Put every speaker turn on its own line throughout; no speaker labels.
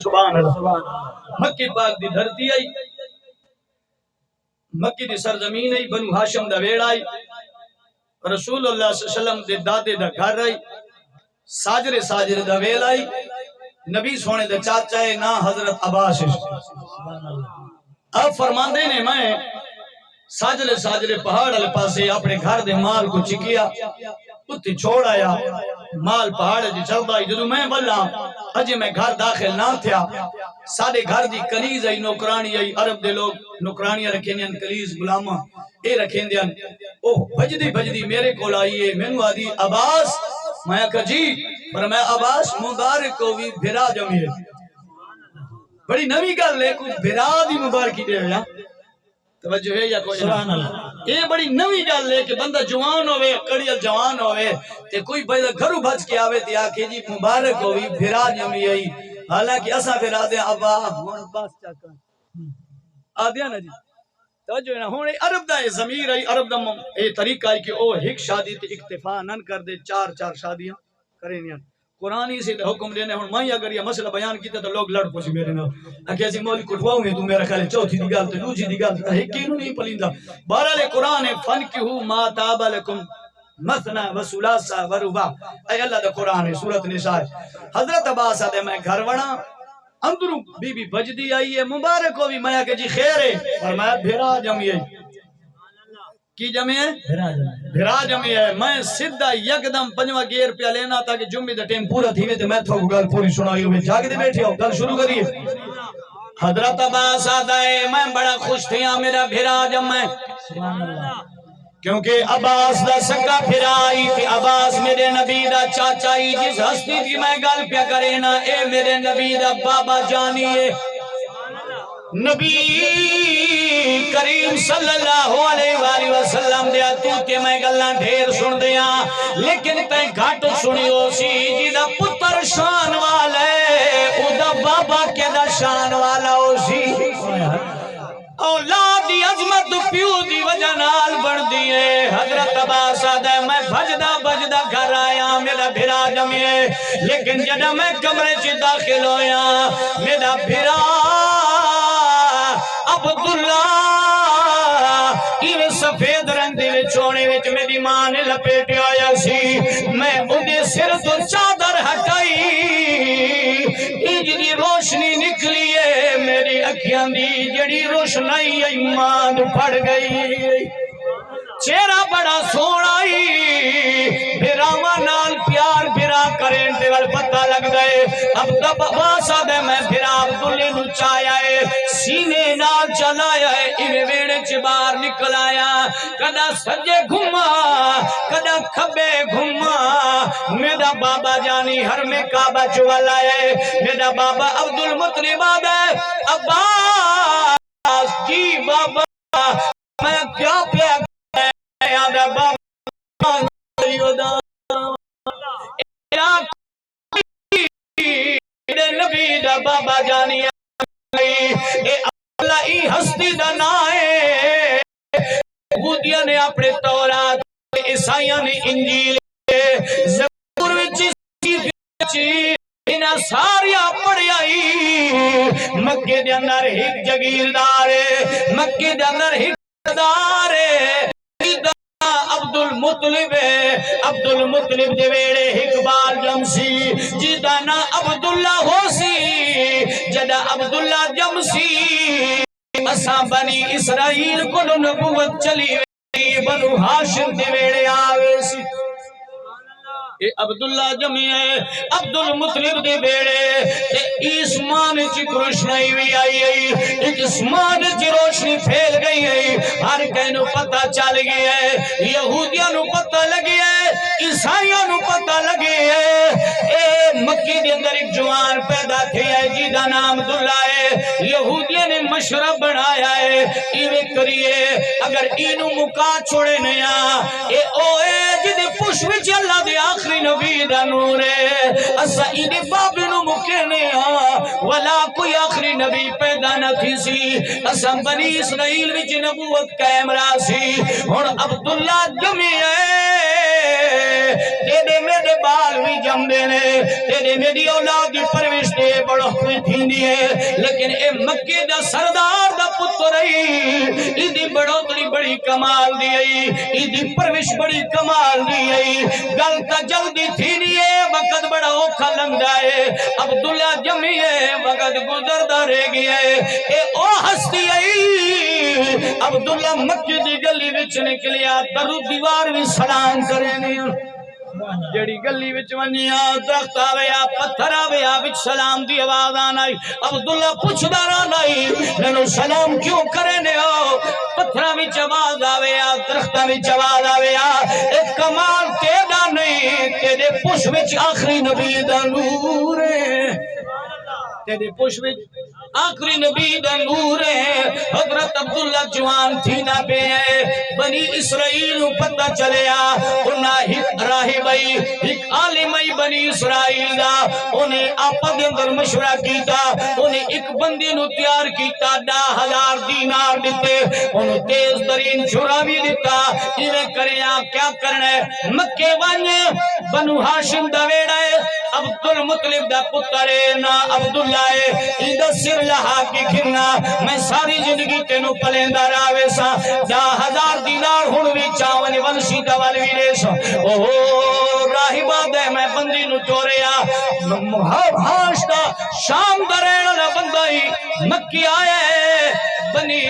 سبحان اللہ مکی پاک دی دھرتی آئی مکی دی سرزمین آئی بنو ہاشم دا ویڑ آئی رسول اللہ صلی اللہ علیہ وسلم دے دادے دا گھر آئی ساجر دا ویل آئی نبی سونے دا چاچا ہے نا حضرت عباس اب فرماندے نے میں ساجر پہاڑ والے پاسے اپنے گھر دے مال کو چکیا اتھی چھوڑ آیا مال پہاڑ جی چلتا ہی جدو میں بلا اجے میں گھر داخل نہ تھیا سارے گھر دی کلیز آئی نوکرانی آئی عرب دے لوگ نوکرانیاں رکھیں دیا کلیز غلامہ اے رکھیں دیا اوہ بجدی میرے کول آئیے میں آدھی عباس میں کہا جی پر میں عباس مبارک کو بھی بھرا جمعیے بڑی نوی گل لے کوئی بھرا دی مبارکی دے یا توجہ ہے یا کوئی سبحان اللہ یہ بڑی نوی گل لے کہ بندہ جوان ہوئے کڑیل جوان ہوئے تے کوئی گھرو بچ کے آوے تے آکے جی مبارک ہوئی بھرا جمعیے حالانکہ اسا بھرا دے ابا ہون پاس چاکا آدیا نا جی توجہ نا ہونے عرب دا ضمیر ہے عرب دا طریقہ ہے کہ او ایک شادی تے اکتفا نہ کر دے چار شادیاں کریں نہیں قرآنی سے حکم دینے ہوں میں اگر یہ مسئلہ بیان کیتا تو لوگ لڑ پوچھ میرے نال اکھے ایسی مولی کٹواؤں گے تو میرا خیال چوتھی دی گل تے دوسری دی گل تے کینوں نہیں پلیندا بہرحال قرآن فنکحوا ما طاب لکم مثنى وثلاث ورباع اے اللہ دا قرآن ہے سورۃ نساء حضرت عباس دے میں گھر وڑا اندروں بی بی بجدی آئی ہے مبارک ہو بھی میں کہ جی خیر ہے فرمایا بھرا جمعی ہے کی جمعی ہے بھرا جمعی ہے میں سدھا یکدم پنجواں گیر پہ لینا تاکہ جمعی دا ٹیم پورا تھی تے میں تھو گل پوری سنائی ہوئے جاگ دے بیٹھے ہو گل شروع کریے حضرت عباس آتا ہے میں بڑا خوش تھیا میرا بھرا جمع ہے سبحان اللہ کیونکہ عباس دا سکا پھرائی تھی عباس میرے نبی دا چاچائی جس ہستی تھی میں گل پیا کرے نا اے میرے نبی دا بابا جانیے نبی کریم صلی اللہ علیہ وآلہ وسلم دیا تو کہ میں گلنا ڈھیر سن دیا لیکن تے گھٹ سنیو سی جی دا پتر شان والا ہے او دا بابا کے دا شان والا ہو سی اولاد دی عظمت پیو دی وجہ نال بڑھ دیئے حضرت عباس آدھے میں بجدہ گھر آیا میرا بھرا جمعے لیکن جدہ میں کمرے چی داخل ہویا میرا بھرا عبداللہ ایویں سفید رنگ دے چوڑے وچ میری ماں نے لپیٹے آیا سی میں انہیں سر تو چادر ہٹائی جڑی روشنی نکلی ہے میری اکھیاں دی جڑی روشنائی ایمان پھڑ گئی چہرہ بڑا سونائی بھراواں نال پیار بھرا کریں تے ول پتہ لگ گئے اب تب واسا دے میں بھرا عبداللہ نو چایا ہے سینے نال چلایا ہے ایویں ویڑے چ باہر نکل آیا کدا سجے گھما کدا کھبے گھما میرا بابا جانی ہر میں کعبہ چوالا ہے میرا بابا عبدالمطلب ہے عباس جی بابا میں کیا پیا نبی دا بابا جانی اللہ ای ہستی دا نائے یہودیاں نے اپنے تورات عیسائیاں نے انجیل زبور وچ انہاں ساریاں پڑھیائی مکے دے اندر ایک جگیردار ہے مکے دے اندر ایک دار ہے عبدالمطلب دے ویڑے اقبال جمسی جدا نا عبداللہ ہو سی جدا عبداللہ جمسی اساں بنی اسرائیل کو نبوت چلی بنو ہاشم دے ویڑے آوے سی اے عبداللہ جمعی ہے عبدالمطلب دے بیڑے اسمان چی روشنائی بھی آئی ہے ایک اسمان چی روشنی پھیل گئی ہے ہر کہنو پتہ چل گئی ہے یہودیاں نو پتہ لگی ہے عیسائیاں نو پتہ لگی ہے اے مکی دے اندر ایک جوان پیدا تھے ہے جیدہ نام عبداللہ ہے یہودیاں نے مشرب بنایا ہے ایوے کریے اگر اینو مکا چھوڑے نیا اے اوے جدے پشوچ اللہ دے آخری نبی دا نور ہے اسا ایدے بابی نو مکینے ولا کوئی آخری نبی پیدا نہ تھی سی اسا بنی اسرائیل وچ نبوت قائم راسی اور عبداللہ جمعی ہے تیرے میرے بال بھی جم دینے تیرے میری اولاد کی پروش واسطے بڑھوتری تھیندی ہے لیکن اے مکے دا سردار دا پتر ہے ایدی بڑھوتری بڑی کمال دی ہے ایدی پروش بڑی کمال دی ہے گل تا جلدی تھیندی ہے وقت بڑا اوکھا لنگدا ہے عبداللہ جمی ہے وقت گزردہ رہ گیا ہے اے او ہستی ہے عبداللہ مکے دی گلی وچ نکلیا درو دیوار بھی سلام کرے نہیں جڑی گلی وچ ونیا درخت آویا پتھر آویا وچ سلام دی آواز آنائی عبداللہ پوچھدا رہنائی ننو سلام کیوں کرنے ہو پتھرہ وچ آواز آویا درختہ وچ آواز آویا ایک کمال تیرا نہیں تیرے پوش وچ آخری نبی دا نور ہے تیرے پوش وچ آخری نبی دا نور ہے حضرت عبداللہ جوان تھی نہ پہ ہے بنی اسرائیل پتہ چلیا انہا ہک راہی بھائی ہک عالمی بنی اسرائیل دا انہیں آپا دے اندر مشورہ کیتا انہیں ایک بندی نو تیار کیتا 10,000 دینار دیتے انہوں تیز ترین چھرا بھی دیتا انہیں کریا کیا کرنے مکے وانے بنو ہاشم دا ویڑا ہے عبدالمطلب دا پتر ہے نا عبداللہ ہے ایدہ سر لہا کی کھرنا میں ساری زندگی تینو پلیندہ راوے سا 10,000 دینار ہنوی چاونی ونشی دوالوی ریسا اوہ راہی بادے میں بندی نو چوریا ہاشتا شام دریڑا بندائی مکی آئے بنی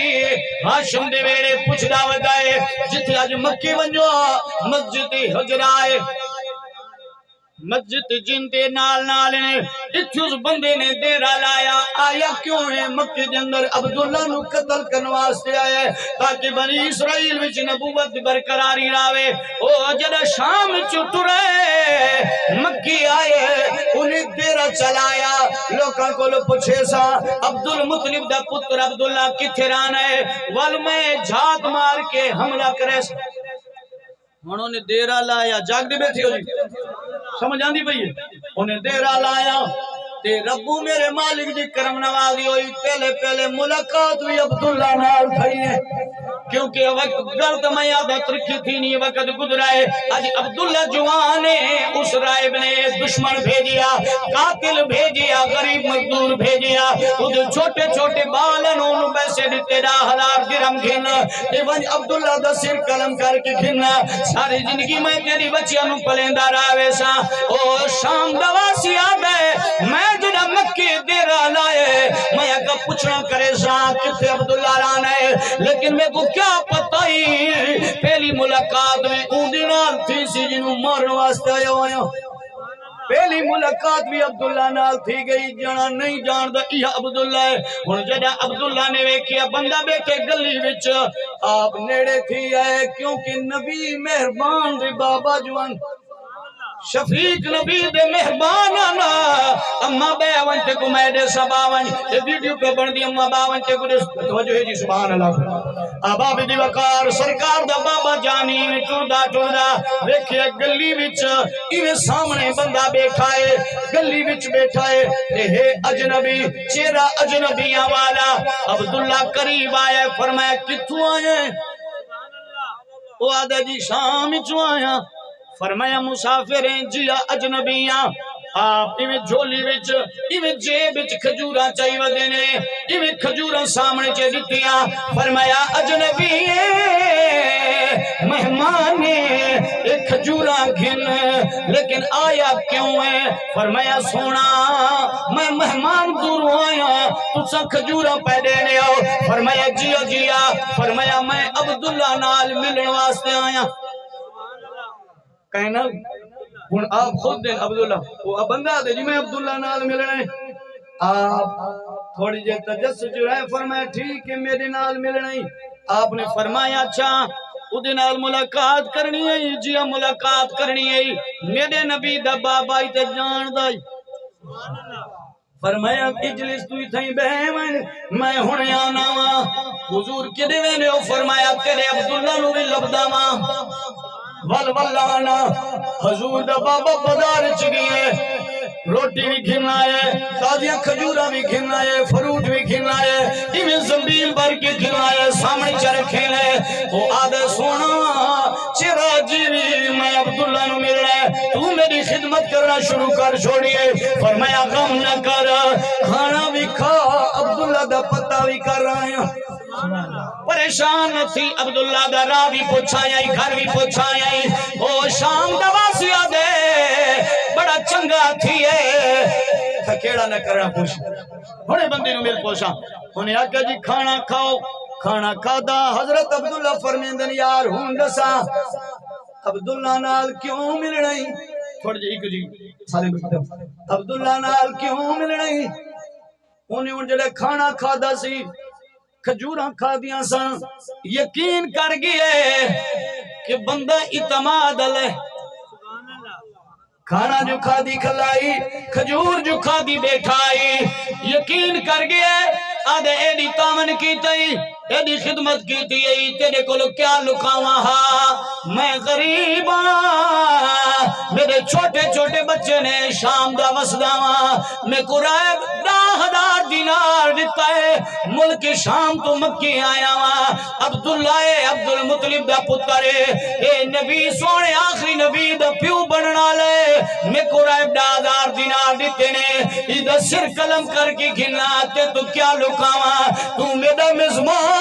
ہاشم دے ویڑے پوچھ دعوت آئے جتے آج مکی ونجو مسجد حجرائے مسجد جن دے نال نے اتھوس بندے نے دیرہ لایا آیا کیوں ہے مکہ دے اندر عبداللہ نو قتل کنواستے آئے تاکہ بنی اسرائیل وچ نبوت برقراری راوے او جدہ شام چٹرے مکی آئے انہیں دیرہ چلایا لوکاں کو لو پچھے سا عبدالمطلب دا پتر عبداللہ کتھے رانا ہے والمے جھات مار کے حملہ کرے انہوں نے دیرہ لایا جاگ دے بیٹھے ہو جی سمجھ آندی بھئی انہیں دیرہ لایا تے ربو میرے مالک دی کرم نوازی ہوئی پہلے ملاقات ہوئی عبداللہ نال کھڑی ہے کیونکہ وقت گرد میں یادت رکھی تھی نہیں وقت گزرائے آج عبداللہ جوانے اس رائب نے دشمن بھیجیا قاتل بھیجیا غریب مزدور بھیجیا ادھر چھوٹے چھوٹے بالن انہوں پیسے دیتے 10,000 درہم گھنا ایوان عبداللہ دا سر کلم کر کے گھنا ساری زندگی میں تیری بچیاں نو پلیندہ راوے سا او شام دواسی آبے میں جنہ مکی دیرہ لائے میں اگر پوچھنا کرے سا کتے عبداللہ رانا ہے لیکن میں کو کیا پتائی پہلی ملاقات میں اون دینال تھی سی جنہوں مارن واسطے آیا ہویا پہلی ملاقات بھی عبداللہ نال تھی گئی جانا نہیں جان دا یہ عبداللہ ہے ان جدہ عبداللہ نے ویکیا بندہ بیٹھے گلی وچ آپ نیڑے تھی آئے کیونکہ نبی مہربان دے بابا جوان شفیق نبی دے مہربان آنا اما بے آوانتے کو میں دے سباوان یہ ویڈیو پہ بڑھ دی اما باوانتے کو دے توجہ ہے جی سبحان اللہ آبا بھی دی وقار سرکار دا بابا جانی چوڑا دیکھئے گلی وچ ایوے سامنے بندہ بیٹھا ہے گلی وچ بیٹھا ہے اے اجنبی چہرہ اجنبیاں والا عبداللہ قریب آیا فرمایا کتھوں آئے وہ آدھا جی شام چو آیا فرمایا مسافر ہیں جیا اجنبیاں آپ ایویں جھولی وچ ایویں جیب وچ کھجوراں چاہی ودینے ایویں کھجوراں سامنے چے دتیاں فرمایا اجنبی مہمان ایک کھجوراں گھن لیکن آیا کیوں ہے فرمایا سونا میں مہمان دور آیا تسا کھجوراں پہ دینے آؤ فرمایا جیا جیا فرمایا میں عبداللہ نال ملن واسطے آیا کہنا ہن آپ خود دیں عبداللہ وہ بندہ دے جی میں عبداللہ نال ملنے آپ تھوڑی جے تجسس جو ہے فرمایا ٹھیک ہے میرے نال ملنے آپ نے فرمایا اچھا ادھے نال ملاقات کرنی ہے جی ملاقات کرنی ہے میرے نبی دا بابا ہی تے جان دائی فرمایا اجلس تو تھیں بہن میں ہونے آنا وا حضور کدے وینے ہو فرمایا تیرے عبداللہ نو بھی لبدا وا والواللہ حضور دا بابا بازار چگی ہے روٹی بھی کھلنا ہے تازیاں کھجورہ بھی کھلنا ہے فروٹ بھی کھلنا ہے ایویں زنبیل بھر کے کھلنا ہے سامنے چر کھلے وہ آدھے سونا چرا جیوی میں عبداللہ نو مل رہا ہے تو میری خدمت کرنا رونا شروع کر چھوڑیے فرمایا غم نہ کر کھانا بھی کھا عبداللہ دا پتہ بھی کر رہا ہے پریشان تھی عبداللہ دا راہ بھی پوچھایا گھر بھی پوچھایا او شام دا واسیا دے بڑا چنگا تھی ہے تھکیڑا نہ کرنا پوچھ بڑے بندے نو مل پوچھا انہیں آکھا جی کھانا کھاؤ کھانا کھادا حضرت عبداللہ فرمیندن یار ہوں دسا عبداللہ نال کیوں ملنا ہی تھوڑ جی عبداللہ نال کیوں ملنا ہی انہیں ان جلے کھانا کھادا سی کھجوراں کھا دیاں سن یقین کر گئے کہ بندہ اعتماد علیہ کھانا جو کھا دی کھلائی کھجور جو کھا دی بیٹھائی یقین کر گئے آدھے ایڈی تامن کی تئی ایڈی خدمت کی تھی تیرے کو لو کیا لکاواں ہاں میں غریب ہاں میرے چھوٹے چھوٹے بچے نے شام دا وسداواں میں قرائب 10,000 دینار دیتا ہے ملک شام تو مکی آیا ہاں عبداللہ عبد المطلب دا پتر اے نبی سونے آخری نبی دا پیو بننا لے میں قرائب 10,000 دینار دیتے نے ادھا سر قلم کر کے گھناتے تو کیا لکاواں تو میرا مزمان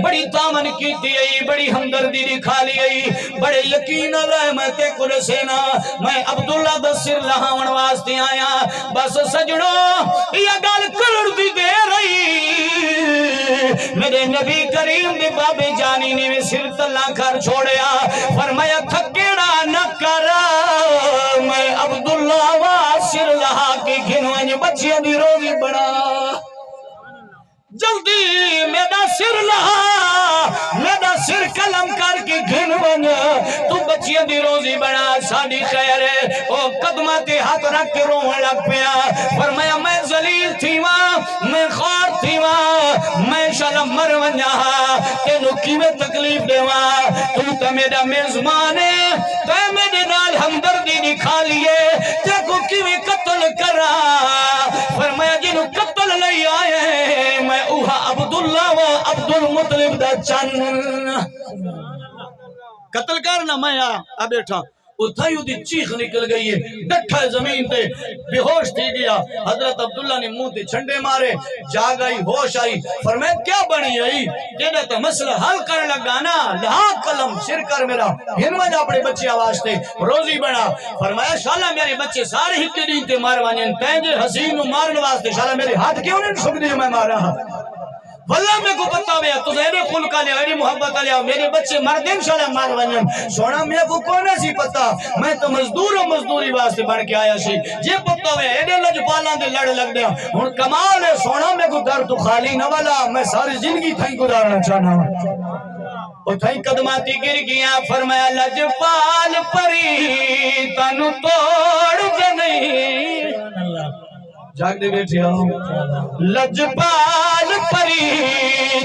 بڑی تامن کی تھی بڑی ہمدردی دکھا لی بڑے یقین رحمت کو رسینا میں عبداللہ دا سر لہاون واسطے آیا بس سجڑوں یہ گل کلڑ دی دے رہی میرے نبی کریم دی بابے جانی نے میں سر تلہ کر چھوڑیا فرمایا تھکیڑا نہ کرا میں عبداللہ وا سر لہا کے گھنوانی بچیاں دی روزی بڑا جلدی میرا سر لہا میرا سر قلم کر کے گھن بن تو بچیاں دی روزی بنا ساڑی خیر ہے او قدماتی ہاتھ رکھ کے روحن لگ پیا فرمایا میں ذلیل تھی ماں میں خار تھی ماں میں شلم مر ونجا تینو کی میں تکلیف دے ماں تو میرا میزمان ہے تو میرے نال ہمدردی دکھا لیے تیکو کی میں قتل کرا فرمایا جنہوں قتل لئی آئے میں اوہا عبداللہ و عبد المطلب دا چن قتل کرنا میں آ بیٹھا اتھائیو دی چیخ نکل گئی ہے ڈٹھا زمین تے بے ہوش تھی گیا حضرت عبداللہ نے منہ تے چھنڈے مارے جاگ آئی ہوش آئی فرمایا کیا بنی آئی جیدہ تا مسئلہ حل کر لگانا لہا قلم سر کر میرا ہنوان اپنے بچے آواز تے روزی بنا فرمایا شالا میرے بچے سارے ہی کے دین تے ماروانین تینجے حسین مارن واسطے شالا میرے ہاتھ کیوں نہیں شک دی میں مارا واللہ میں کو پتا ہویا تو زیدے خلقہ لیا میری محبت لیا میرے بچے مردیں انشاءاللہ مار ونجن سونا میں کو کونے سی پتا میں تو مزدور و مزدوری واسطے بڑھ کے آیا سی جے پتا ہویا ایڈے لج پالان دے لڑ لگ دیا ہون کمال ہے سونا میں کو در تو خالی نہ والا میں ساری زندگی تھائیں گزارنا چاہنا اور تھائیں قدماتی گر گیا فرمایا لج پال پری تنو توڑ جنہی جاگ دے بیٹھے آؤ لجپال پری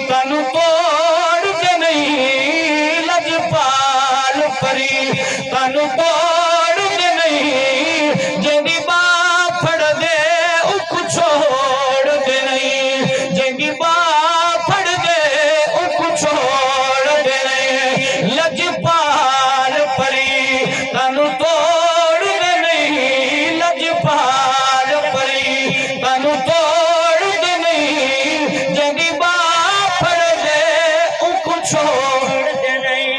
تنو توڑ دے نہیں لجپال پری تنو توڑ دے نہیں جنگی باپ پھڑ دے اک چھوڑ دے نہیں جنگی باپ پھڑ دے اک چھوڑ دے نہیں لجپال پری تنو توڑ دے نہیں لجپال تنو توڑ دے نہیں جنگی باپ پھڑ دے ان کو چھوڑ دے نہیں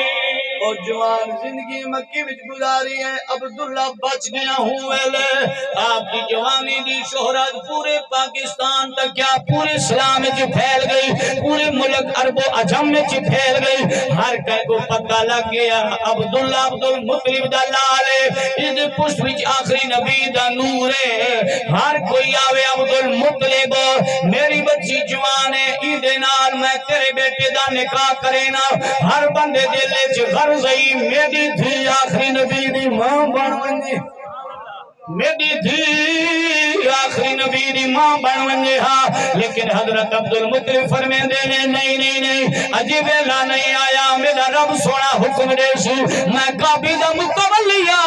اور جوان زندگی مکی وچ گزاری ہے عبداللہ بچ گیا ہوں ویلے آپ کی جوانی دی شہرت پورے پاکستان تک کیا پورے اسلام میں پھیل گئی پورے ملک عرب و عجم میں پھیل گئی ہر کئی کو پتہ لگ گیا عبداللہ عبد المطلب دا لالے اس پشت وچ آخری نبی دا نور ہے ہر کوئی آوے عبد المطلب میری بچی جوان ہے ایدے نال میں تیرے بیٹے دا نکاح کرے نا ہر بندے دلے چ غرض ای میری دھی آخری نبی دی ماں بن ونجے میری دھی آخری نبی دی ماں بن ونجے ہاں لیکن حضرت عبد المطلب فرمین دے نہیں نہیں نہیں اجی ویلا نہیں آیا میرا رب سونا حکم دے سی میں قابض متولیہ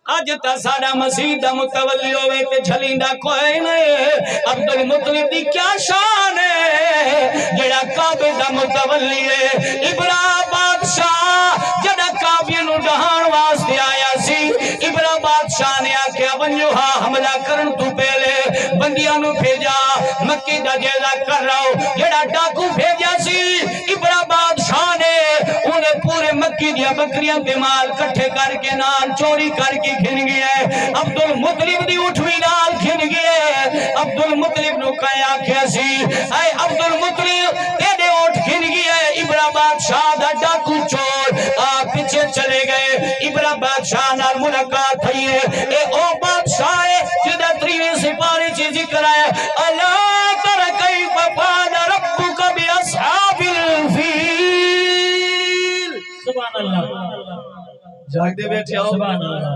آج تا ساڑا مسیح دا متولی ہوئے تے جھلیندا کوئی نہیں عبد المطلب دی کیا شان ہے جڑا کعبے دا متولی ہے ابراہیم بادشاہ جڑا کعبے نو ڈہان واسطے آیا سی حملہ کرن تو پہلے بندیاں نو بھیجا مکے دا جیزہ کر رہا ہو جڑا ڈاکو بھیجا سی ابرا بادشاہ نے انہیں پورے مکی دیا بکریاں دے مال کٹھے کر کے نال چوری کر کے گھن گیا ہے عبدالمطلب دی اٹھوی نال گھن گیا ہے عبدالمطلب نو کہیں آکھیا سی اے عبدالمطلب تیرے اٹھ گھن گیا ہے ابرا بادشاہ دا ڈاکو چور آپ پیچھے چلے گئے ابرا بادشاہ نال ملاقات ہوئی ہے اے او بادشاہ ہے جدہ تریویں سپاری چی ذکر ہے اللہ تر کیف فعل ربک باصحاب الفیل سبحان اللہ جاگ دے بیٹھے آؤ سبحان اللہ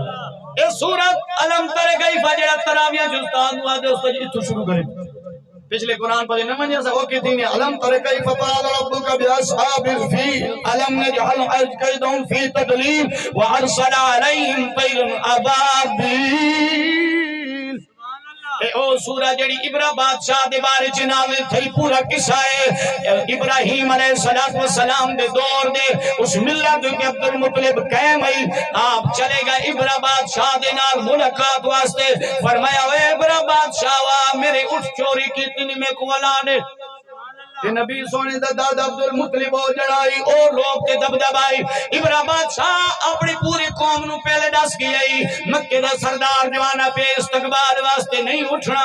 اے سورت علم تر کیف جڑا تراویہ جستان ہوا دے اس تو جتو شروع کریں پچھلے قرآن پر نہ منیا سا وہ کہتی ہیں علم تر کیف فعل ربک باصحاب الفیل علم نجعل کیدہم فی تدلیل وارسل علیہم طیرا ابابیل اے او سورہ جڑی ابرا بادشاہ دے بارے چ نازل تھی پورا قصہ ہے ابراہیم علیہ السلام دے دور دے اس ملت کے عبدالمطلب قائم ہے آپ چلے گا ابرا بادشاہ دے نال ملاقات واسطے فرمایا اے ابرا بادشاہ وا میرے اٹھ چوری کی تنی میں کو ولا نے کہ نبی سونے دا دادا عبدالمطلب ہو جڑائی اور لوگ تے دبدبائی ابرا بادشاہ اپنی پوری قوم نو پہلے دس گئی مکے دا سردار جوانا پہ استقبال واسطے نہیں اٹھنا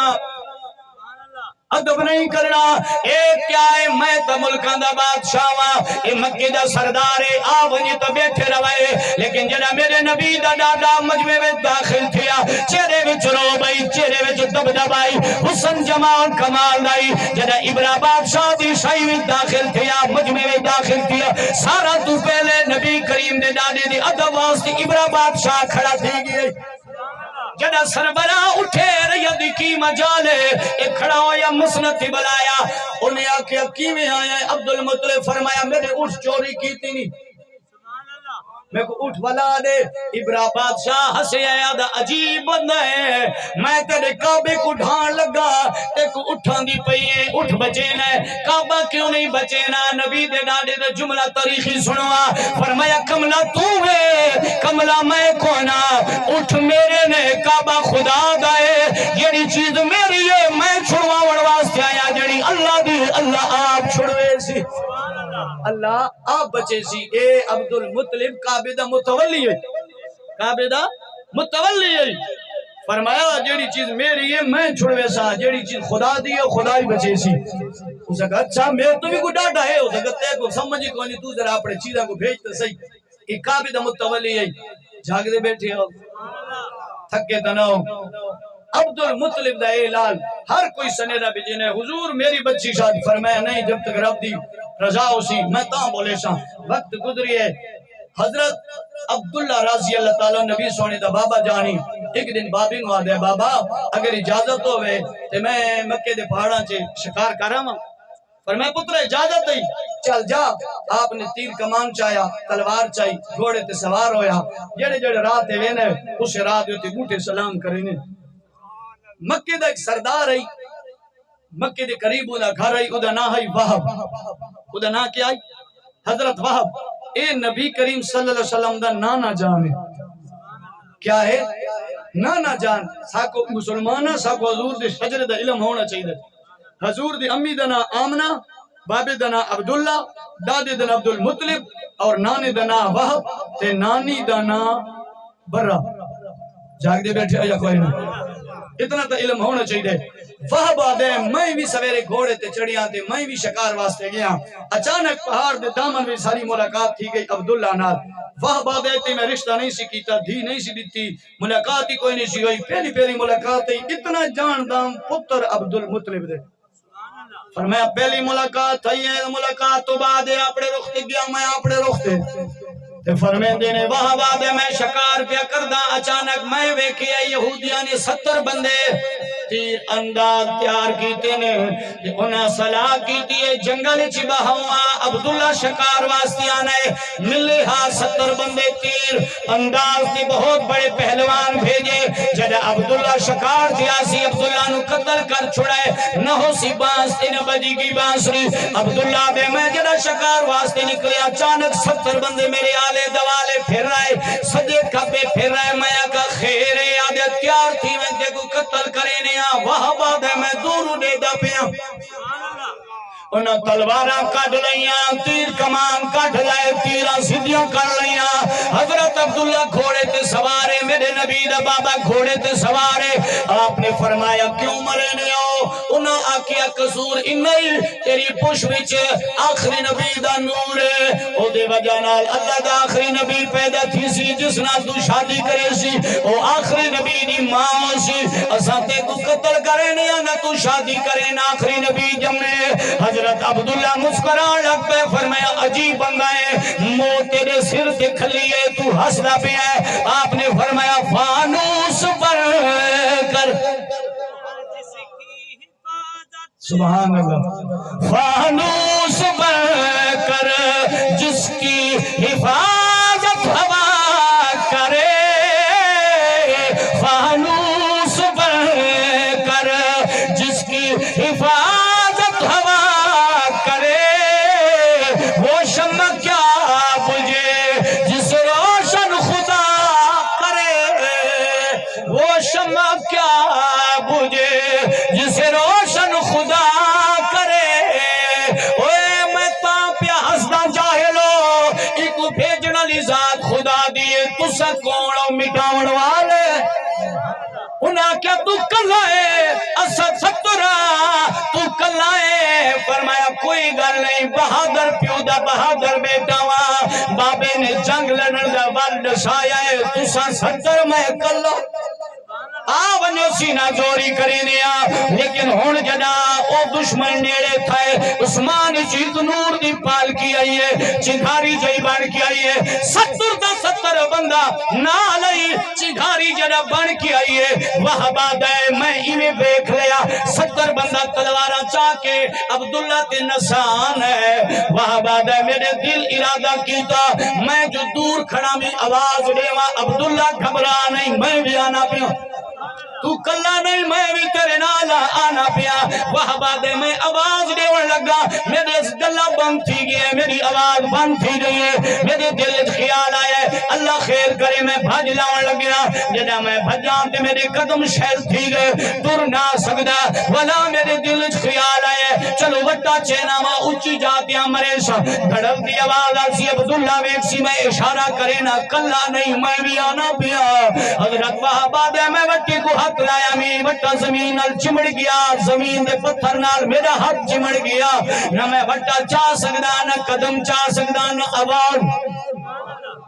ادب نہیں کرنا ایک کیا ہے میں تا ملکان دا بادشاہ ہاں اے مکے دا سردار ہے آپ انجی تا بیٹھے روائے لیکن جنا میرے نبی دا دادا مجمع میں داخل تھیا چہرے وچ رو بھائی چہرے وچ دبدبائی حسن جمال کمال دائی جنا ابرا بادشاہ دی شاہی وچ داخل تھیا مجمع میں داخل تھیا سارا تو پہلے نبی کریم دے دادے دی ادب واسطے ابرا بادشاہ کھڑا تھی گئے جڑا سربراہ اٹھے ریدی کی مجالے ایک کھڑا ہویا مسند تھی بلایا انہیں آکے کیویں آیا ہے عبدالمطلب فرمایا میرے اٹھ چوری کی تھی نہیں میں کو اٹھ بلا دے ابرا بادشاہ ہسے آیا دا عجیب بندہ ہے میں تیرے کعبے کو ڈھان لگا تے کو اٹھان دی پئیے اٹھ بچینا ہے کعبہ کیوں نہیں بچینا نبی دے ڈاڈے دے جملہ تاریخی سنوا فرمایا کملہ تو ہے کملہ میں کونا اٹھ میرے نے کعبہ خدا دائے یہی چیز میری ہے میں چھڑوا وڑواستے آیا جڑی اللہ دی اللہ آپ چھڑوے سی اللہ آپ بچے سی اے عبدالمطلب کعبے دا متولی ہے کعبے دا متولی ہے فرمایا جیڑی چیز میری ہے میں چھڑوے سا جیڑی چیز خدا دی ہے خدا ہی بچے سی اسے کہا اچھا میں تو بھی کو ڈاٹا ہے اسے کہتے کو سمجھی کو نہیں تو ذرا اپنے چیزیں کو بھیجتے صحیح یہ کعبے دا متولی ہے جھاگ دے بیٹھے ہو تھکے تناؤ عبدالمطلب دا اعلان ہر کوئی سنیدہ بجینے حضور میری بچی شادی فرمایا نہیں جب تک رب دی رضا اسی میں تاں بولے سا وقت گزری ہے حضرت عبداللہ رضی اللہ تعالیٰ نبی سونے دا بابا جانی ایک دن بابی نو آدھے بابا اگر اجازت ہوئے تو میں مکے دے پہاڑاں چے شکار کر رہا ہوں فرمایا پتر اجازت ہی چل جا آپ نے تیر کمان چاہیا تلوار چاہی گھوڑے تے سوار ہویا جڑے جڑے رات ہے وینے اسے رات ہوتی بوٹے سلام کرنے مکے دا ایک سردار ہے مکے دے قریب ادا گھر ہے ادا نا ہے وہب ادا نا کیا ہے حضرت وہب اے نبی کریم صلی اللہ علیہ وسلم دا نانا جان ہے کیا ہے نانا جان ساکو مسلمانہ ساکو حضور دے شجر دا علم ہونا چاہیے حضور دی امی دنا آمنہ بابے دنا عبداللہ دادے دنا عبدالمطلب اور نانے دنا وہب تے نانی دنا برہ جاگ دے بیٹھے یا کوئی نہ اتنا تا علم ہونا چاہیے وہب آدھے میں بھی سویرے گھوڑے تے چڑیاں تے میں بھی شکار واسطے گیا اچانک پہاڑ دے دامن میں ساری ملاقات تھی گئی عبداللہ نال وہب آدھے تے میں رشتہ نہیں سی کیتا دھی نہیں سی دیتی ملاقات ہی کوئی نہیں سی ہوئی پہلی پہلی ملاقات ہی اتنا جان دام پتر عبدالمطلب دے فرمایا پہلی ملاقات ہے ملاقات تو بعد اپنے رخ گیا میں اپنے رخ تے فرمین دینے وہاں بعد میں شکار پیا کردہ اچانک میں ویکھیا یہودیاں 70 بندے تیر انداز تیار کیتے نے انہاں صلاح کیتی ہے جنگل چی بہوا عبداللہ شکار واسطے آنے ملے ہاں 70 بندے تیر انداز دی بہت بڑے پہلوان بھیجے جدہ عبداللہ شکار دیا سی عبداللہ نو قتل کر چھڑائے نہ ہو سی بانستی نہ بجی کی بانسری عبداللہ بے میں جدہ شکار واسطے نکلے اچانک 70 بندے میرے آلے دوالے پھر رہے سجے کھپے پھر رہے میں کا خیر آدھے تیار تھی میں دیکھو قتل وہابا دے میں دور دے دا پیا انہاں تلواراں کٹ لیاں تیر کمان کٹ لائے تیراں سیدھیاں کر لیاں حضرت عبداللہ گھوڑے تے سوارے میرے نبی دا بابا گھوڑے تے سوارے آپ نے فرمایا کیوں مرے نے ہو انہاں آکیا قصور انہی تیری پش وچ آخری نبی دا نور ہے او دے وجہ نال اللہ دا آخری نبی پیدا تھی سی جس نال تو شادی کرے سی او آخری نبی دی ماں سی اساں تے کو قتل کرے نہ تو شادی کرے نہ آخری نبی جمنے حضرت عبداللہ مسکران لگ پہ فرمایا عجیب بندہ ہے مو تیرے سر دکھ لیے تو ہنسدا پہ ہے آپ نے فرمایا فانوس پر کر سبحان اللہ فانوس پر کر جس کی حفاظت ہوا کرے فانوس پر کر جس کی حفاظت ہوا کرے وہ شمع کیا بجھے جس روشن خدا کرے وہ شمع کیا بجھے جس روشن خدا کرے اوے میں تاں پیا ہسدا جاہلو ایک بھیجن والی ذات خدا دیے تسا کون مٹاون والے انہاں کیا تو کلا ہے اسد سترا تو کلا ہے فرمایا کوئی گل نہیں بہادر پیو دا بہادر بیٹا وا بابے نے جنگ لڑن دا ول دسایا ہے تسا 70 میں کلا آونیو سینہ جوری کرینیا لیکن ہون جدا او دشمن نیڑے تھائے عثمان چیز نور دی پال کی آئی ہے چنگھاری جائی بان کی آئی ہے 70 دا 70 بندہ نہ لئی چنگھاری جدا بان کی آئی ہے وہ بات ہے میں انہیں بیک لیا 70 بندہ تلوارہ چاہ کے عبداللہ تے نسان ہے وہ بات ہے میرے دل ارادہ کیتا میں جو دور کھڑا میں آواز دیوا عبداللہ گھبرا نہیں میں بھی آنا پیا تو کلا نہیں میں بھی تیرے نالا آنا پیا وہ بادے میں آواز دیون لگا میرے گلہ بند تھی گئے میری آواز بند تھی گئی ہے میرے دل خیال آیا ہے اللہ خیر کرے میں بھج لاؤن لگیا جدا میں بھجان تے میرے قدم شہر تھی گئے دور نہ سکدا ولا میرے دل خیال آیا ہے چلو وٹا چینا ماں اچھی جاتیاں مرے سا دھڑک دی آواز آسی عبداللہ ویکسی میں اشارہ کرے نا کلا نہیں میں بھی آنا پیا حضرت وہ بادے میں وٹی کو ہاتھ لایا میری وٹا زمین نال چمڑ گیا زمین دے پتھر نال میرا ہاتھ چمڑ گیا نہ میں وٹا چاہ سکدا نہ قدم چاہ سکدا نہ آواز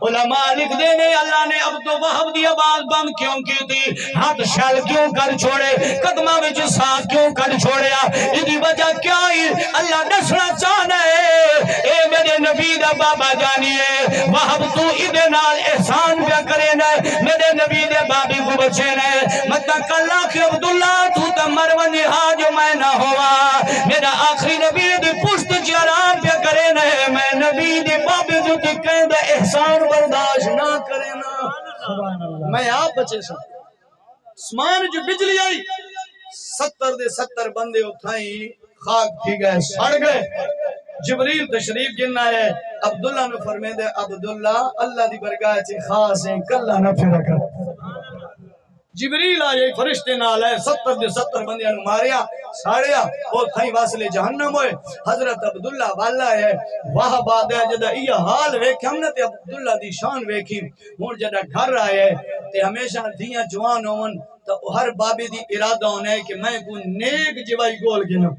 علماء لکھ دینے اللہ نے عبد و وہب دی آواز بند کیوں کی تھی ہاتھ شل کیوں کر چھوڑے قدمہ وچ ساتھ کیوں کر چھوڑیا ادھی وجہ کیا ہی اللہ دسنا چاہنا ہے اے میرے نبی دا بابا جانیے وہب تو ادھے نال احسان پہ کرے نا میرے نبی دے بابی کو بچے نا مطلع کلا کہ عبداللہ تو تا مرونی حاج میں نہ ہوا میرا آخری نبی دی پشت جرام پہ کرے نا میں نبی دی بابی جو تی کہن دا احسان برداشت نہ کرے نا میں آپ بچے سا اسمان جو بجلی آئی 70 دے 70 بندے اٹھائیں خاک تھی گئے سڑ گئے جبریل تشریف گرنا ہے عبداللہ نے فرمائے دے عبداللہ اللہ دی برگاہ چے خاص ہیں کلہ نہ پھر کر جبریل آئے فرشتے نال ہے 70 دے 70 بندیاں نو ماریا ساڑیا اور تھائیں واسلے جہنم ہوئے حضرت عبداللہ والا ہے واہ بات ہے جدہ یہ حال ویکھے ہم نے تے عبداللہ دی شان ویکھی ہون جدہ گھر آئے تے ہمیشہ دیاں جوان ہون تو ہر بابی دی ارادہ ہونے کہ میں کو نیک جوائی گول گنا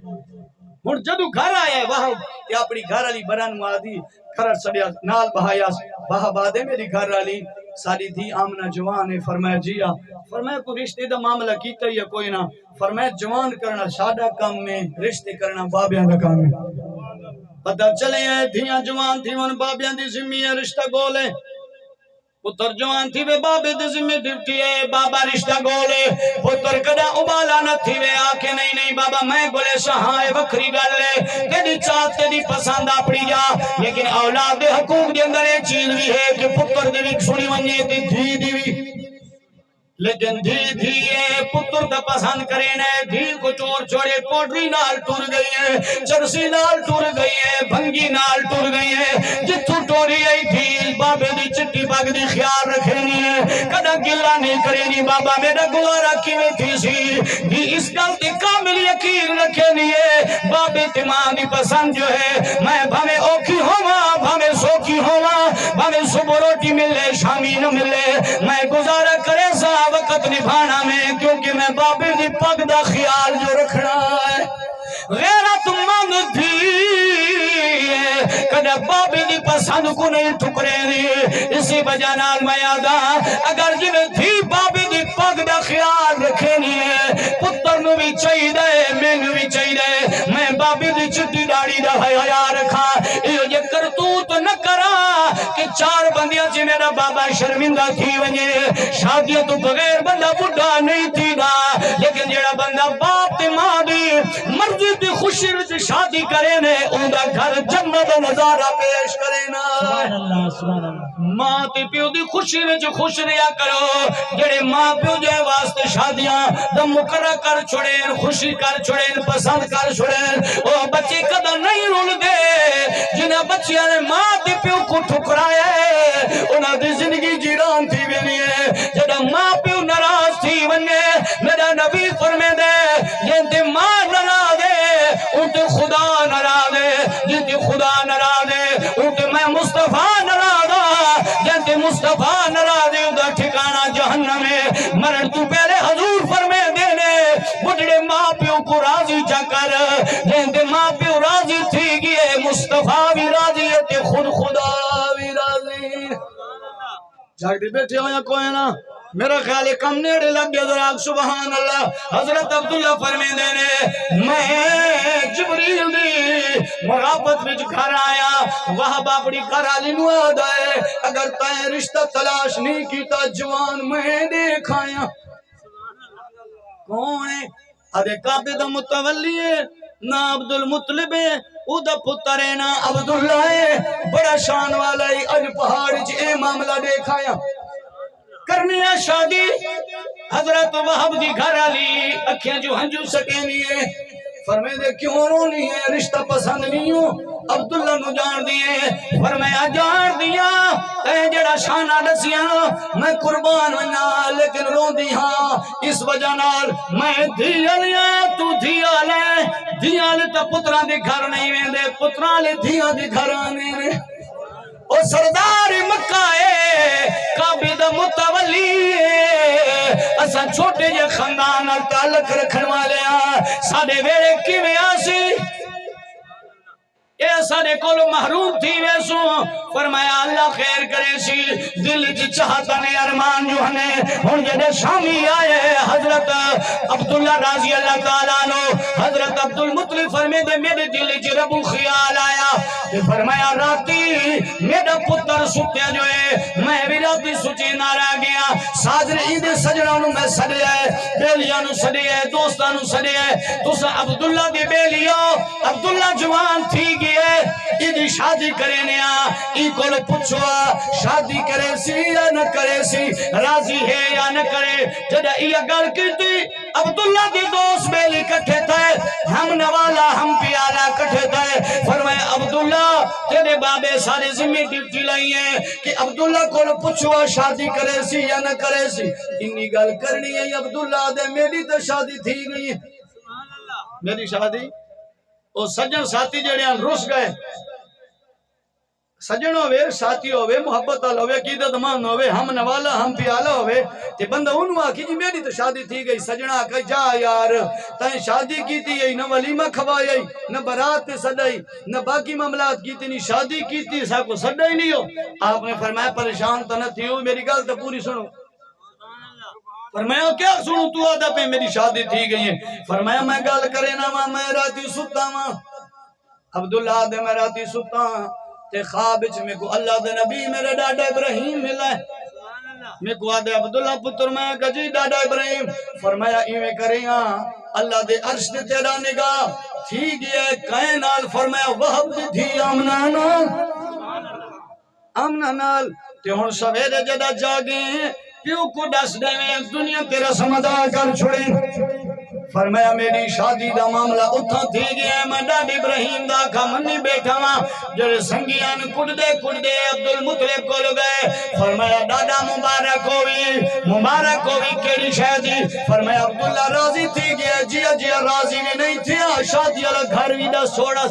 ہون جدو گھر آئے واہ یہ اپنی گھر علی بران وادی کھرر سڑیا نال بہایا واہ بات ہے میری گھر علی ساری تھی آمنہ جوان ہے فرمایا جیا فرمایا کوئی رشتے دا معاملہ کیتا یا کوئی نہ فرمایا جوان کرنا سادہ کام میں رشتے کرنا بابیاں دا کام میں پتہ چلے ہیں دھیاں جوان تھی ون بابیاں دی ذمہ ہے رشتہ گولے پتر جوان تھی وے بابے دی ذمہ ڈیوٹی ہے بابا رشتہ گولے پتر کدا ابالا نہ تھی وے آکے نہیں بابا میں گولے سہائے وکری گلے تیری چاہت تیری پسند اپڑی جا لیکن اولاد دے حقوق دے اندر ایک چیز بھی ہے کہ پتر دی بھی سنی ونجے تی دھی دی بھی لیکن دھی پتر دا پسند کرے نے دھی کو چور چھوڑے پوٹری نال ٹور گئی ہے چرسی نال ٹور گئی ہے بھنگی نال ٹور گئی ہے جتھو ٹوری آئی تھی بابے دی چٹی باگ دی خیال رکھنی ہے کدا گلا نہیں کرے نہیں بابا میرا گوارا کی میں تھی سی دی اس گل تے کامل یقین رکھے نہیں بابے تمام دی پسند جو ہے میں بھامے اوکھی ہوا بھامے سوکھی ہوا بھامے صبح روٹی ملے شامی نہ ملے میں گزارا کرے سا وقت نبھانا میں کیونکہ میں بابے دی پگ دا خیال جو رکھنا ہے غیرت مند تھی کدھا بابے دی پسند کو نہیں ٹھکرے دی اسی وجہ نال میں یادا اگر جن تھی بابے دی پگ دا خیال رکھے نہیں پتر نو بھی چاہی دے میں نو بھی چاہی دے میں بابے دی چٹی ڈاڑی دا حیا رکھا یہ کرتوت نہ کرا کہ چار بندیاں چی میرا بابا شرمندہ تھی ونجے شادیاں تو بغیر بندہ بڑھا نہیں تھی دا لیکن جیڑا بندہ باپ تے ماں دی مرضی تے خوشی وچ شادی کرے نے اون دا گھر جنت دا نظارہ پیش کرے نا سبحان اللہ سبحان اللہ ماں تے پیو دی خوشی وچ خوش رہیا کرو جڑے ماں پیو دے واسطے شادیاں دا مقرر کر چھڑین خوشی کر چھڑین پسند کر چھڑین او بچے کدا نہیں رول دے جنہاں بچیاں نے ماں تے پیو کو ٹھکرایا ہے انہاں دی زندگی جیران تھی وینی ہے جڑا ماں پیو ناراض تھی ونے میرا نبی فرمے دے جنتے ماں ناراض ہے انتے خدا ناراض ہے جنتے خدا ناراض ہے انتے میں مصطفیٰ ناراض ہاں جنتے مصطفیٰ ناراض ہے انتا ٹھکانہ جہنم ہے مرن تو پہلے حضور فرمے دینے بڑھڑے ماں پیو کو راضی جا کر جنتے ماں پیو راضی تھی گئے مصطفیٰ بھی راضی ہے تے خود خدا بھی راضی جاگ دی بیٹھے ہو یا کوئی نا میرا خیال ہے کم نیڑے لگ گیا ذرا سبحان اللہ حضرت عبداللہ فرمے دینے میں جبریل دی مغابت وچ گھر آیا وہاں باپڑی کرالی نواد آئے اگر تائیں رشتہ تلاش نہیں کیتا جوان میں دیکھایا کون ہے ادھے کعبے دا متولی ہے نا عبد المطلب ہے او دا پتر ہے نا عبداللہ ہے بڑا شان والا ہے اج پہاڑ چ اے معاملہ دیکھایا کرنی ہے شادی حضرت وہب دی گھر علی اکھیاں جو ہنجو سکے نہیں ہے فرمائے دے کیوں رونی ہے رشتہ پسند نہیں ہوں عبداللہ نو جان دیئے فرمایا جان دیا اے جڑا شانہ دسیاں میں قربان ونا لیکن رو دی ہاں اس وجہ نال میں دھیالیا تو دھیالے دھیالے تا پتران دی گھر نہیں ویندے پتران لے دھیاں دی گھر آنے نے او سردار مکہ ہے کعبے دا متولی ہے اسا چھوٹے جے خاندان نال تعلق رکھن والے ہاں ساڈے ویڑے کیویں آسی اے ساڈے کولو محروم تھی ویسو فرمایا اللہ خیر کرے سی دل کی چاہتا نے ارمان جو ہنے ہن جڑے شامی آئے حضرت عبداللہ رضی اللہ تعالیٰ عنہ حضرت عبدالمطلب فرمے دے میرے دل کی رب خیال آیا کہ فرمایا راتی میرا پتر سوتیا جو ہے میں بھی راتی سوچی نارا گیا ساجر عید سجنانو میں سڑے ہے بیلیانو سڑے ہے دوستانو سڑے ہے تو سا عبداللہ دی بیلیو عبداللہ جوان تھی گی ہے شادی کرے نیا ای کول پچھوا شادی کرے سی یا نہ کرے سی راضی ہے یا نہ کرے جدہ ای گل کیتی عبداللہ دی دوست بیلی کٹھے تھے ہم نوالا ہم پیالا کٹھے تھے فرمائے عبداللہ تیرے بابے سارے ذمہ ڈیوٹی لائی ہیں کہ عبداللہ کول پچھوا شادی کرے سی یا نہ کرے سی انی گل کرنی ہے عبداللہ دے میری تو شادی تھی گئی میری شادی او سجن ساتھی جڑے ہن رس گئے سجن ہوئے ساتھی ہوئے محبت آل ہوئے قیدت مان ہوئے ہم نوالا ہم پیالا ہوئے تے بندہ انہوں آکھی جی میری تو شادی تھی گئی سجنہ آکھا جا یار تائیں شادی کی تھی نہ ولیمہ کھوائی نہ برات تے صدائی نہ باقی معاملات کی تھی شادی کی تھی سا کو صدائی نہیں ہو آپ نے فرمایا پریشان تو نہ تھی ہو میری گل تو پوری سنو فرمایا کیا سنو تو آدھا پہ میری شادی تھی گئی ہے فرمایا میں گل کرے نا میں راتی ستا ماں عبداللہ دے میں راتی ستا تے خوابچ میں کو اللہ دے نبی میرے ڈاڈا ابراہیم ملا ہے میں کو آدھے عبداللہ پتر میں کجی ڈاڈا ابراہیم فرمایا ایویں کریں اللہ دے عرش دے تیرا نگاہ تھی گیا کائنال فرمایا وہب دی تھی آمنا نال تے ہن سویرے جدا جاگیں پیو کو ڈس دے دنیا تیرا سمجھا کر چھوڑیں فرمایا میری شادی دا معاملہ اتھا تھی گیا ہے، میں ڈاڈ ابراہیم دا کھمنی بیٹھا ہاں، جڑے سنگیان کٹ دے عبدالمطلب کو لگے۔ فرمایا ڈاڈا مبارک ہوئی کیڑی شادی؟ فرمایا عبداللہ راضی تھی گیا، جیا جیا راضی بھی نہیں تھی، شادی والا گھر بھی دا سوڑا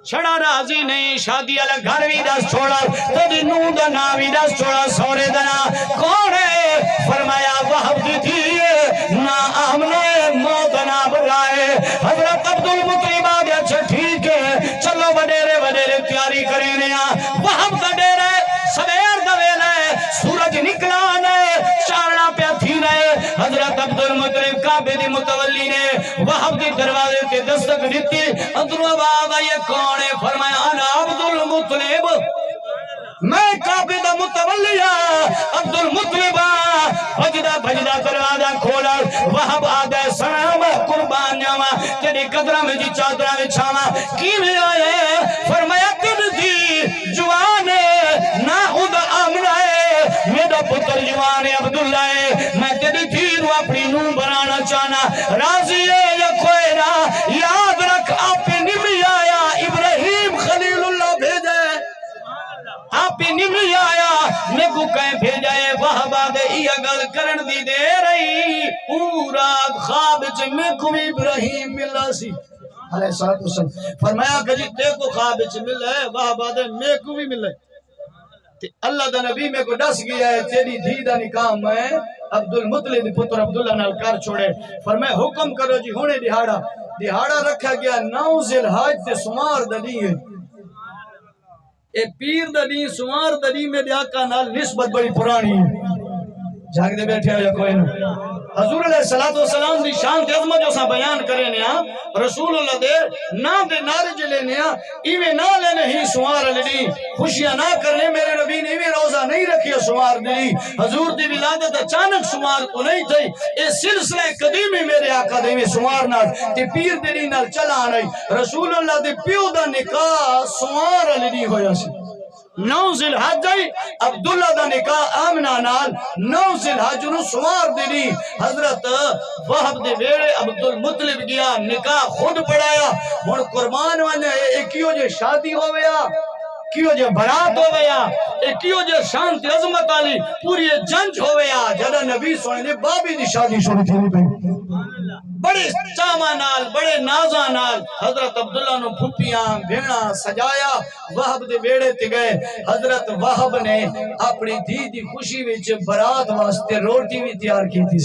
چھڑا راضی نہیں، شادی والا گھر بھی دس چھوڑا، تیری نو دا نام بھی دس چھوڑا، سورے دا نام کون ہے؟ فرمایا وہب دی تھی نا آمنے موت نہ بلائے۔ حضرت عبدالمطلب آگے اچھا ٹھیک ہے، چلو وڈیرے تیاری کریں نیا۔ وہب دا ڈیرے سویر دا ویلے سورج نکلانے چارنا پہ تھی رہے۔ حضرت عبدالمطلب کعبے دی متولی نے وہب دی دروازے تے دستک دیتی، اندرو آواز آئی کون ہے؟ فرمایا انا عبدالمطلب، میں کعبے دا متولیہ عبدالمطلب بھجدہ دروازہ کھولا۔ وہب آدھے سلام قربان جاوا تیری قدرہ میں جی چادرہ میں چھاوا کی میں آئے؟ فرمایا تیری دی جوان ہے نا خود آمنہ ہے، میرا پتر جوان ہے عبداللہ ہے، میں تیری دین و اپنی نو بنانا چاہنا، راضی ہے یا کوئی نہ؟ یاد رکھ آپ نمی آیا ابراہیم خلیل اللہ بھیجے، آپ نمی آیا میں کو کہیں بھیجائے۔ وہب آدھے یہ گل کرن دی دے رہی پورا خواب چ میں کو ابراہیم ملا سی علیہ السلام۔ فرمایا کہ جی تے کو خواب چ ملا ہے، وہب آدھے میں کو بھی ملا ہے۔ اللہ دا نبی میں کو ڈس گیا ہے تیری دھی دا نکاح میں عبدالمطلب پتر عبداللہ نال کر چھوڑے۔ فرمایا حکم کرو جی ہونے دہاڑا رکھا گیا 9 ذی الحج تے سمار دا دی ہے، اے پیر دا دی سمار دا دی میں آقا نال نسبت بڑی پرانی ہے۔ جھاگ دے بیٹھے ہو یا کوئی نہ؟ حضور علیہ السلام دی شان تے عظمت جو سا بیان کرے نیا، رسول اللہ دے نام دے نارے جلے نیا، ایویں نہ لینے ہی سوار لڑی، خوشیاں نہ کرنے میرے نبی نے ایویں روزہ نہیں رکھی سوار دی۔ حضور دی ولادت اچانک سوار کو نہیں تھی، اے سلسلہ قدیمی میرے آقا دے میں سوار نال تے پیر دی نال چلا نہیں۔ رسول اللہ دے پیو دا نکاح سوار لڑی ہویا سی۔ 9 ذی الحج عبداللہ دا نکاح آمنہ نال 9 ذی الحج نو سوار دی۔ حضرت وہب دے ویڑے عبدالمطلب گیا، نکاح خود پڑھایا، ہن قربان وانے ایکیو جے شادی ہویا، کیوں جے برات ہویا، ایکیو جے شان تے عظمت آلی پوری جنج ہویا، جدہ نبی سونے نے بابی دی شادی شروع تھی نہیں۔ بڑے چاما نال بڑے نازا نال حضرت عبداللہ نو پھپیاں بھیڑا سجایا، وہب دے ویڑے تے گئے۔ حضرت وہب نے اپنی دھی دی خوشی وچ برات واسطے روٹی بھی تیار کی تھی۔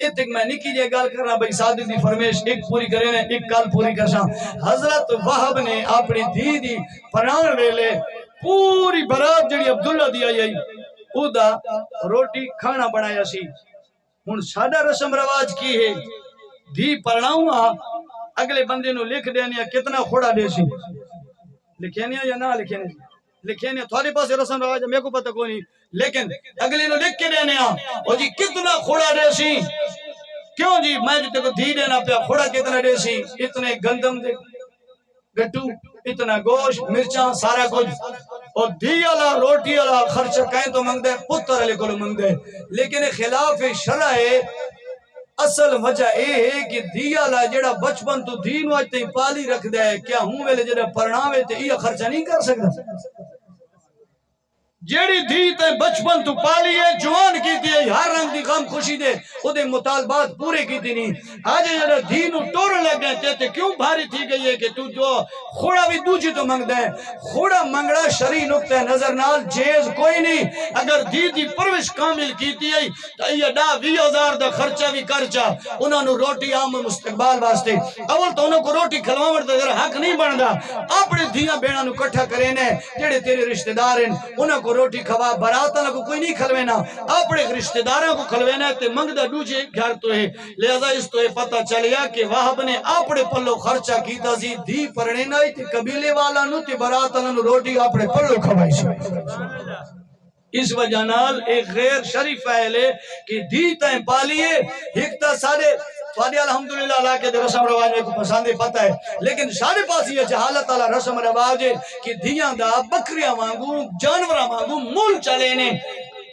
اتک میں نکی جے گال کرنا بھئی سادی دی فرمیش ایک پوری کرے نے ایک کال پوری کرشاں۔ حضرت وہب نے اپنی دھی دی پران ویلے پوری برات جڑی عبداللہ دی آئی او دا روٹی کھانا بنایا سی۔ ہن ساڈا رسم رواج کی ہے دھی پرناؤں اگلے بندے نو لکھ دینیا کتنا کھوڑا دے سی، لکھینیا یا نہ لکھینیا تھوڑے پاس رسم رواج میں کو پتہ کوئی نہیں، لیکن اگلے نو لکھ کے دینیا او جی کتنا کھوڑا دے سی، کیوں جی میں جتے کو دھی دینا پیا، کھوڑا کتنا دے سی، اتنے گندم دے گٹو، اتنا گوشت مرچاں سارا کچھ، اور دھی اللہ روٹی اللہ خرچہ کہیں تو منگ دے، پتر علی کو منگ دے۔ لیکن خلاف شرع ہے، اصل وجہ اے ہے کہ دھی اللہ جڑا بچپن تو دین واجتے ہی پالی رکھ دے، کیا ہوں ویلے جڑا پرناوے تے یہ خرچہ نہیں کر سکتا؟ جیڑی دھی تے بچپن تو پالی ہے، جوان کی تھی ہر رنگ دی غم خوشی دے او دے مطالبات پورے کی تھی نہیں۔ آج جڑا دھی نو ٹورن لگ گئے تے کیوں بھاری تھی گئی ہے کہ تو جو خوڑا بھی دوجی تو منگ دے، خوڑا منگڑا شرعی نقطہ نظر نال جیز کوئی نہیں۔ اگر دھی دی پروش کامل کی تھی تو یہ 20,000 دا خرچہ بھی کرچا، انہوں نے روٹی عام مستقبال واسطے اول تو انہوں کو روٹی کھلواوڑ دا حق نہیں بندا، اپنے دھیاں بیڑا نو کٹھا کرینے جڑے تیرے رشتہ دار ہیں انہوں کو روٹی کھوا، براتاں کو کوئی نہیں کھلوینا، اپنے رشتہ داراں کو کھلوینا تے منگدا دوجے گھر تو ہے۔ لہذا اس تو پتہ چلیا کہ وہب نے اپنے پلو خرچہ کیتا سی، دھی پرنے نائی تے قبیلے والا نو تے براتاں نو روٹی اپنے پلو کھوائی سی۔ اس وجہ نال ایک غیر شریف فعل ہے کہ دھی تائیں پالیے ایک تا سارے فادی الحمدللہ اللہ کے رسم رواج میں کو پسندے پتہ ہے، لیکن سارے پاس یہ جہالت والا رسم رواج ہے کہ دھیاں دا بکریاں مانگوں جانوراں مانگوں مول چلے نے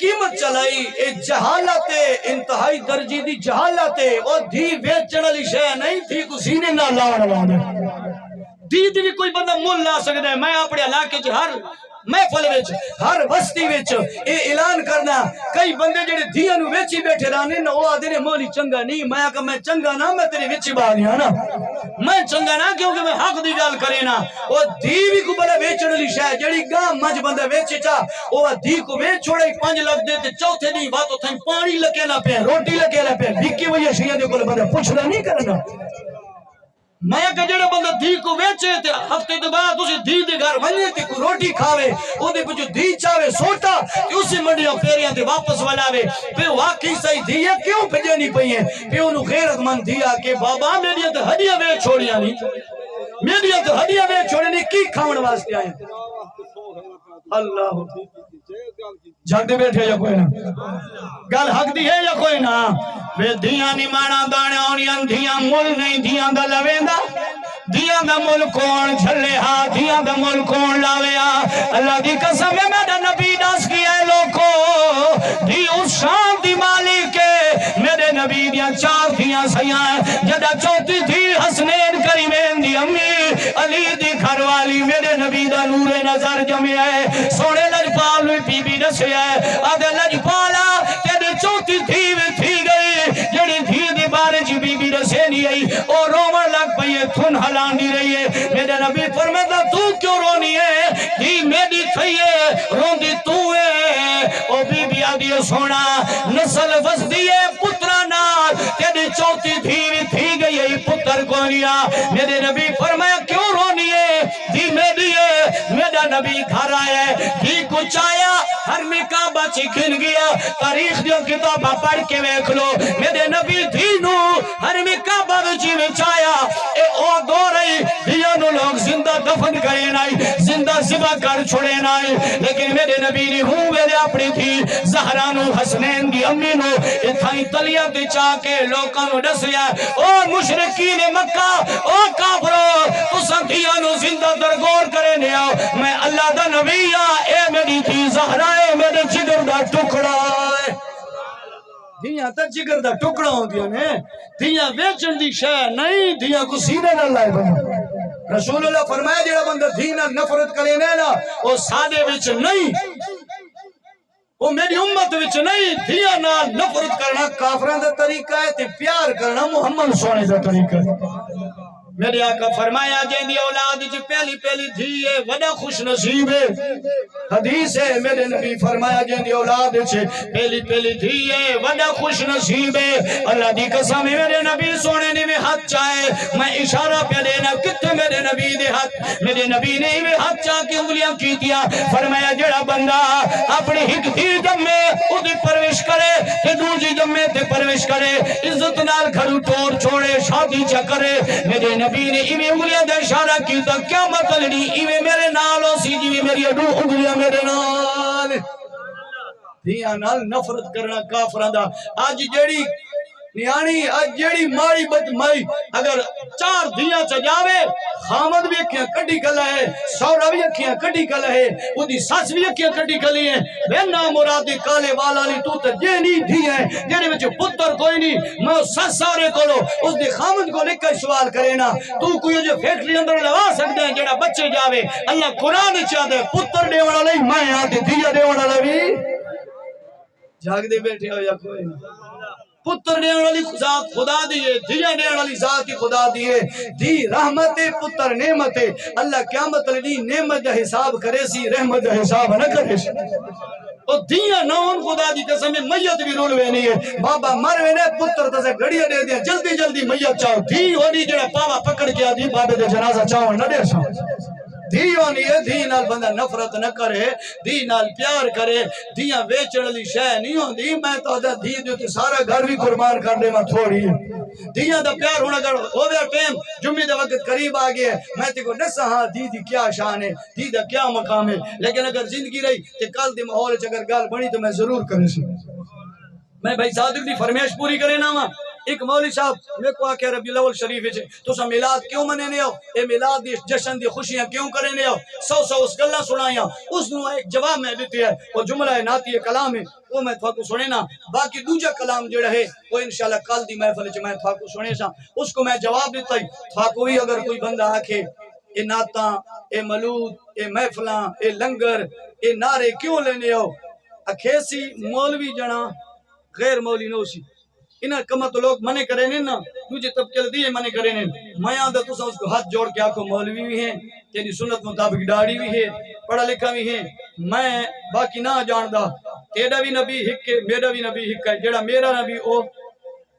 قیمت چلائی اے جہالت انتہائی درجی دی جہالت او دھی ویچن والی شے نہیں تھی کو سینے نہ لاڑ لانے دی بھی کوئی بندہ مول لا سکتا ہے میں اپنے علاقے چ ہر محفل وچ ہر بستی وچ اے اعلان کرنا کئی بندے جڑے دھیاں نو ویچی بیٹھے رہنے نا او آدھے نے مولی چنگا نہیں میں کہ میں چنگا نہ میں تیری وچ باغیاں نا میں چنگا نہ کیونکہ میں حق دی گل کرے نا او دھی بھی کو بڑا ویچن والی شے جڑی گاں مجھ بندہ ویچے چا او دھی کو ویچ چھوڑے 5 لاکھ دے تے چوتھے دی بات اوتھے پانی لگے نہ پے روٹی لگے نہ پے بھیکی وہی اشیاء دے کول بندہ پوچھنا نہیں کرنا میں کہ جڑا بندہ دھی کو ویچے تے ہفتے دے بعد اسی دھی دے گھر ونجے تے کو روٹی کھاوے او دے وچ دھی چاوے سوٹا تے اسی منڈیاں پھیریاں تے واپس ولاوے پھر واقعی صحیح دھی کیوں بھجنی پئی ہیں پھر اونوں غیرت مند دھی کہ بابا میری تے ہڈیاں ویچ چھوڑیاں نہیں میری تے ہڈیاں ویچ چھوڑے نہیں کی کھاون واسطے آئے اللہ جھگ دے بیٹھے یا کوئی نہ گل حق دی ہے یا کوئی نہ بے دھیاں نہیں مانا دانے ہونیاں دھیاں مول نہیں دھیاں دا لویندا دھیاں دا مول کون جھلے ہاں دھیاں دا مول کون لاویا اللہ دی قسم ہے میرا نبی دس کیا ہے لوگو دھی اس شان دی مالک ہے میرے نبی دیاں 4 دھیاں سیاں جدا چوتھی تھی حسنین کریمین دی امی علی دی گھر والی میرے نبی دا نور نظر جمع ہے سونے لجپال میں بی بی دسے ہے آدھے لجپالا تیرے چوتھی دھی میں تھی گئی جڑی دھی دی بارے جی بی بی دسے نہیں آئی اور رومن لگ پئیے تھن ہلان دی رہی ہے میرے نبی فرماتا تو کیوں رونی ہے دھی میری تھی ہے رون دی تو ہے او بی بی آدھی سونا نسل وزدی ہے پترہ نال تیرے چوتھی دھی میں تھی گئی ہے پتر کونیا میرے نبی فرمایا کیوں رونی ہے دھی میری ہے میرا نبی گھر آیا ہے دھی کچھ آیا ہر میں کعبہ چکن گیا تاریخ دیو کتابہ پڑھ کے ویکھ لو میرے نبی دینو ہر میں کعبہ بچی آیا اے او دو رہی دیانو لوگ زندہ دفن کرے نائی زندہ زبا کر چھوڑے نائی لیکن میرے نبی نے ہوں میرے اپنی تھی زہرانو حسنین دی امینو اتھائی تلیہ دے چاکے لوکانو ڈسیا او مشرقین مکہ او کافرو تو سنتیانو زندہ درگور کرے نیا میں اللہ دا نبی اے میری تھی زہرہ اے میرے جگر دا ٹکڑا ہے دھیاں تا جگر دا ٹکڑا ہوں دیا نے دھیاں ویچن دی شے نہیں دھیاں کو سینے نہ لائے بنا رسول اللہ فرمایا جڑا بندہ دھیاں نفرت کرے نا وہ سادے وچ نہیں وہ میری امت وچ نہیں دھیاں نال نفرت کرنا کافران دا طریقہ ہے تے پیار کرنا محمد سونے دا طریقہ ہے میرے آقا فرمایا جن دی اولاد جی پہلی دھی ہے وڈا خوش نصیب ہے حدیث ہے میرے نبی فرمایا جن دی اولاد چھے پہلی دھی ہے وڈا خوش نصیب ہے اللہ دی قسم ہے میرے نبی سونے نے میں ہاتھ چاہے میں اشارہ پہ دینا کتے میرے نبی دے ہاتھ میرے نبی نے میں ہاتھ چاہ کے انگلیاں کی دیا فرمایا جڑا بندہ اپنی ہک دھی جمے او دی پروش کرے تے دوجی جمے تے پروش کرے عزت نال گھر ٹور چھوڑے شادی چا کرے میرے نبی نے ایویں انگلیاں دے اشارہ کیتا کیا مطلب نہیں ایویں میرے نال ہو سی جی میری اڈو انگلیاں میرے نال دھیاں نال نفرت کرنا کافراں دا اج جیڑی نیانی اج جیڑی ماڑی بد مائی اگر 4 دھیاں چ جاوے خامد بھی اکھیاں کڈی کلا ہے سوڑا بھی اکھیاں کڈی کلا ہے اودی ساس بھی اکھیاں کڈی کلی ہے بے نام مرادی کالے والا لی تو تے جینی دھی ہے جڑے وچ پتر کوئی نہیں میں ساس سارے کولو اس دی خامد کو لکھ کے سوال کرے نا تو کوئی جو فیکٹری اندر لگا سکدا ہے جڑا بچے جاوے اللہ قرآن چاہدا ہے پتر دیون والا ہی میں ہاں تے دھیا دیون والا بھی جاگ دے بیٹھے ہو یا کوئی پتر دینے والی ذات خدا دیئے دھیا دینے والی ذات کی خدا دیئے دی رحمت پتر نعمت اللہ قیامت لدی نعمت دا حساب کرے سی رحمت دا حساب نہ کرے سی اور دھیا نون خدا دی قسم میں میت بھی رولوے نہیں ہے بابا مروے نے پتر تسے گھڑیاں دے دیا جلدی میت چاہو دھی ہونی جڑا پاوا پکڑ کے دی بابے دے جنازہ چاہو نہ دے سا دھی ہونی ہے دھی نال بندہ نفرت نہ کرے دھی نال پیار کرے دھیاں ویچن لی شے نہیں ہوندی میں تو دھی دیتے سارا گھر بھی قربان کر دے میں تھوڑی ہے دھیاں دا پیار ہونا کر ہو گیا ٹیم جمعے دا وقت قریب آگئے میں تے کو نسا ہاں دھی دی کیا شان ہے دھی دا کیا مقام ہے لیکن اگر زندگی رہی تے کل دی ماحول اگر گال بنی تو میں ضرور کرے سی میں بھائی صادق دی فرمیش پوری کرے نا ایک مولوی صاحب میں کو آکھیا ربیع الاول شریف وچ تساں میلاد کیوں منینے ہو، اے میلاد دی جشن دی خوشیاں کیوں کرینے ہو، سو اس گلاں سنائیاں، اس نو ایک جواب میں دیتے ہے، وہ جملہ ہے نعتی کلام ہے، وہ میں تھاکو سنینا، باقی دوجا کلام جڑا ہے وہ انشاءاللہ کل دی محفل وچ میں تھاکو سنے سا، اس کو میں جواب دیتا ہی تھاکو بھی اگر کوئی بندہ آکھے اے نعتاں اے ملود اے محفلاں اے لنگر اے نعرے کیوں لینے ہو، اکھیسی مولوی جنا غیر مولوی نو سی انہاں کما تو لوگ منع کرے نہیں نا، تجھے طبقے دیے منع کرے نہیں، میں آدھا تو اس کو ہاتھ جوڑ کے آکھو مولوی بھی ہیں تیری سنت مطابق داڑھی بھی ہے پڑھا لکھا بھی ہے، میں باقی نہ جاندہ تیرا بھی نبی ہک ہے میرا بھی نبی ہک ہے، جڑا میرا نبی او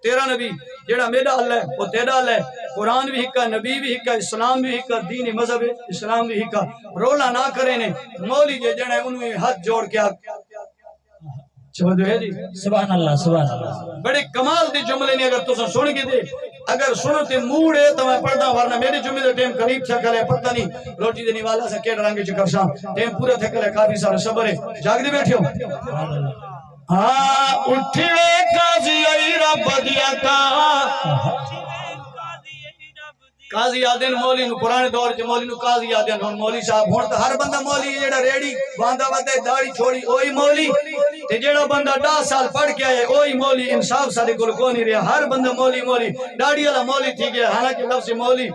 تیرا نبی، جڑا میرا اللہ ہے وہ تیرا اللہ ہے، قرآن بھی ہکا نبی بھی ہکا اسلام بھی ہکا دین مذہب اسلام بھی ہکا، رولا نہ کرے نے مولوی جے جڑا انہوں ہاتھ جوڑ کے جی
سبحان اللہ سبحان اللہ
بڑے کمال دی جملے نے اگر تسا سن کے دے اگر سنتے موڑ ہے تو میں پڑھتا ورنہ میری جملے دے ٹیم قریب تھا کرے پتہ نہیں روٹی دینے والا سے کیڑ رنگ چکر شاں ٹیم پورا تھا کرے کافی سارا صبر ہے جاگ دے بیٹھے ہو ہاں اٹھوے قاضی ای رب دیا کا قاضی آدین مولی نو پرانے دور کے مولی نو قاضی آدین ہون مولی صاحب ہون تو ہر بندہ مولی ہے جیڑا ریڑی باندھا ودے داڑھی چھوڑی اوہی مولی تے جیڑا بندہ 10 سال پڑھ کے آئے اوہی مولی انصاف سارے کو نہیں رہا ہر بندہ مولی مولی داڑھی والا مولی تھی گیا حالانکہ لفظ مولی